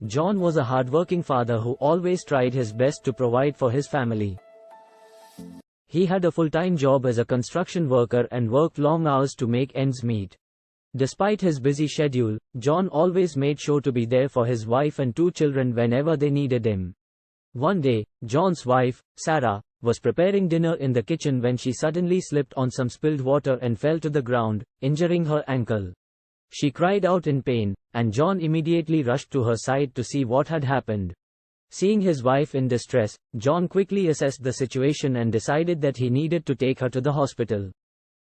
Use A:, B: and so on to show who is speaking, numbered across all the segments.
A: John was a hardworking father who always tried his best to provide for his family. He had a full-time job as a construction worker and worked long hours to make ends meet. Despite his busy schedule, John always made sure to be there for his wife and 2 children whenever they needed him. One day, John's wife, Sarah, was preparing dinner in the kitchen when she suddenly slipped on some spilled water and fell to the ground, injuring her ankle. She cried out in pain, and John immediately rushed to her side to see what had happened. Seeing his wife in distress, John quickly assessed the situation and decided that he needed to take her to the hospital.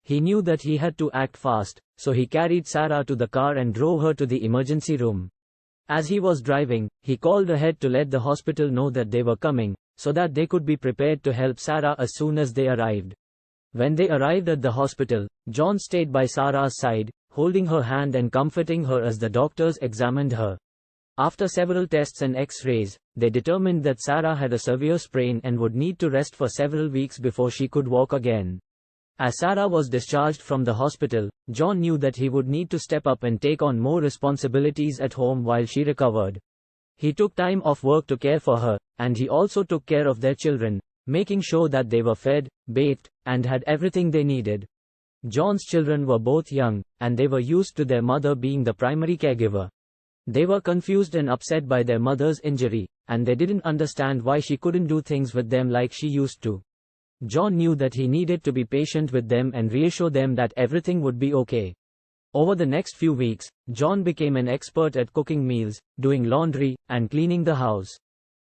A: He knew that he had to act fast, so he carried Sarah to the car and drove her to the emergency room. As he was driving, he called ahead to let the hospital know that they were coming, so that they could be prepared to help Sarah as soon as they arrived. When they arrived at the hospital, John stayed by Sarah's side, holding her hand and comforting her as the doctors examined her. After several tests and X-rays, they determined that Sarah had a severe sprain and would need to rest for several weeks before she could walk again. As Sarah was discharged from the hospital, John knew that he would need to step up and take on more responsibilities at home while she recovered. He took time off work to care for her, and he also took care of their children, making sure that they were fed, bathed, and had everything they needed. John's children were both young, and they were used to their mother being the primary caregiver. They were confused and upset by their mother's injury, and they didn't understand why she couldn't do things with them like she used to. John knew that he needed to be patient with them and reassure them that everything would be okay. Over the next few weeks, John became an expert at cooking meals, doing laundry, and cleaning the house.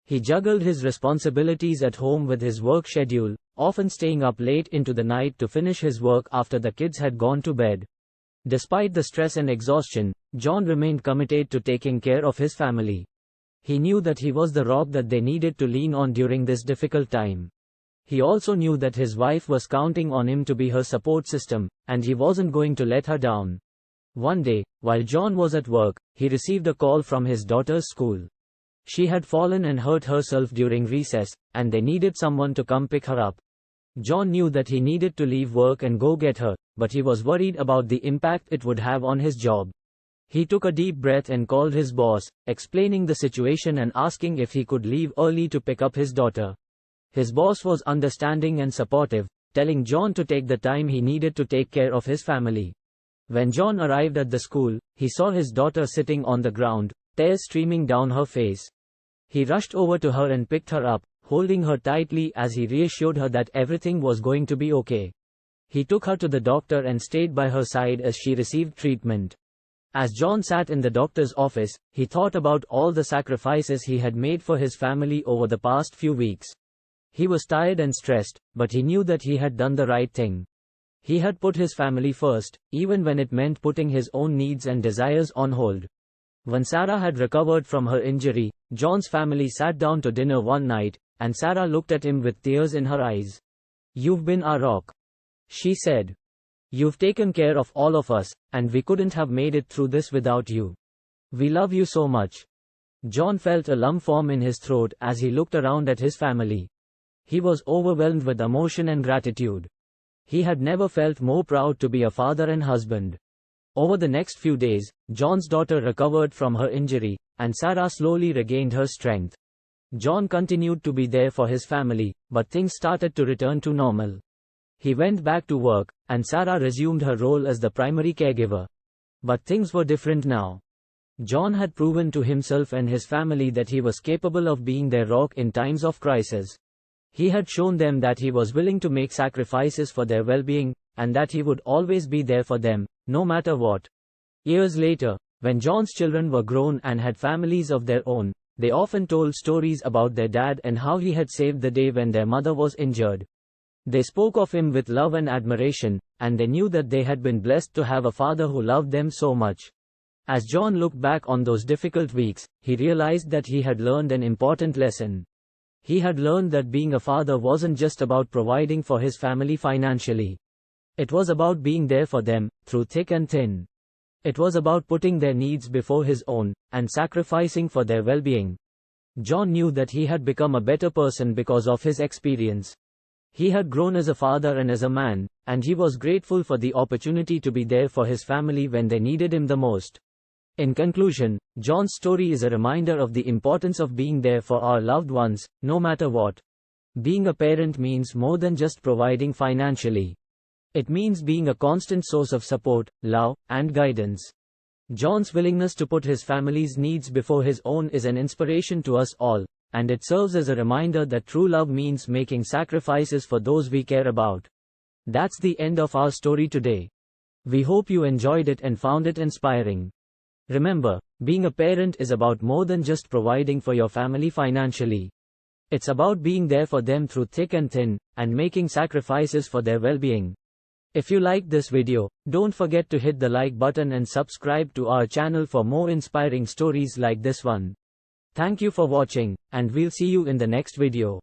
A: He juggled his responsibilities at home with his work schedule, often staying up late into the night to finish his work after the kids had gone to bed. Despite the stress and exhaustion, John remained committed to taking care of his family. He knew that he was the rock that they needed to lean on during this difficult time. He also knew that his wife was counting on him to be her support system, and he wasn't going to let her down. One day, while John was at work, he received a call from his daughter's school. She had fallen and hurt herself during recess, and they needed someone to come pick her up. John knew that he needed to leave work and go get her, but he was worried about the impact it would have on his job. He took a deep breath and called his boss, explaining the situation and asking if he could leave early to pick up his daughter. His boss was understanding and supportive, telling John to take the time he needed to take care of his family. When John arrived at the school, he saw his daughter sitting on the ground, tears streaming down her face. He rushed over to her and picked her up, holding her tightly as he reassured her that everything was going to be okay. He took her to the doctor and stayed by her side as she received treatment. As John sat in the doctor's office, he thought about all the sacrifices he had made for his family over the past few weeks. He was tired and stressed, but he knew that he had done the right thing. He had put his family first, even when it meant putting his own needs and desires on hold. When Sarah had recovered from her injury, John's family sat down to dinner one night, and Sarah looked at him with tears in her eyes. "You've been our rock," she said. "You've taken care of all of us, and we couldn't have made it through this without you. We love you so much." John felt a lump form in his throat as he looked around at his family. He was overwhelmed with emotion and gratitude. He had never felt more proud to be a father and husband. Over the next few days, John's daughter recovered from her injury, and Sarah slowly regained her strength. John continued to be there for his family, but things started to return to normal. He went back to work, and Sarah resumed her role as the primary caregiver. But things were different now. John had proven to himself and his family that he was capable of being their rock in times of crisis. He had shown them that he was willing to make sacrifices for their well-being, and that he would always be there for them, no matter what. Years later, when John's children were grown and had families of their own, they often told stories about their dad and how he had saved the day when their mother was injured. They spoke of him with love and admiration, and they knew that they had been blessed to have a father who loved them so much. As John looked back on those difficult weeks, he realized that he had learned an important lesson. He had learned that being a father wasn't just about providing for his family financially. It was about being there for them, through thick and thin. It was about putting their needs before his own, and sacrificing for their well-being. John knew that he had become a better person because of his experience. He had grown as a father and as a man, and he was grateful for the opportunity to be there for his family when they needed him the most. In conclusion, John's story is a reminder of the importance of being there for our loved ones, no matter what. Being a parent means more than just providing financially. It means being a constant source of support, love, and guidance. John's willingness to put his family's needs before his own is an inspiration to us all, and it serves as a reminder that true love means making sacrifices for those we care about. That's the end of our story today. We hope you enjoyed it and found it inspiring. Remember, being a parent is about more than just providing for your family financially. It's about being there for them through thick and thin, and making sacrifices for their well-being. If you liked this video, don't forget to hit the like button and subscribe to our channel for more inspiring stories like this one. Thank you for watching, and we'll see you in the next video.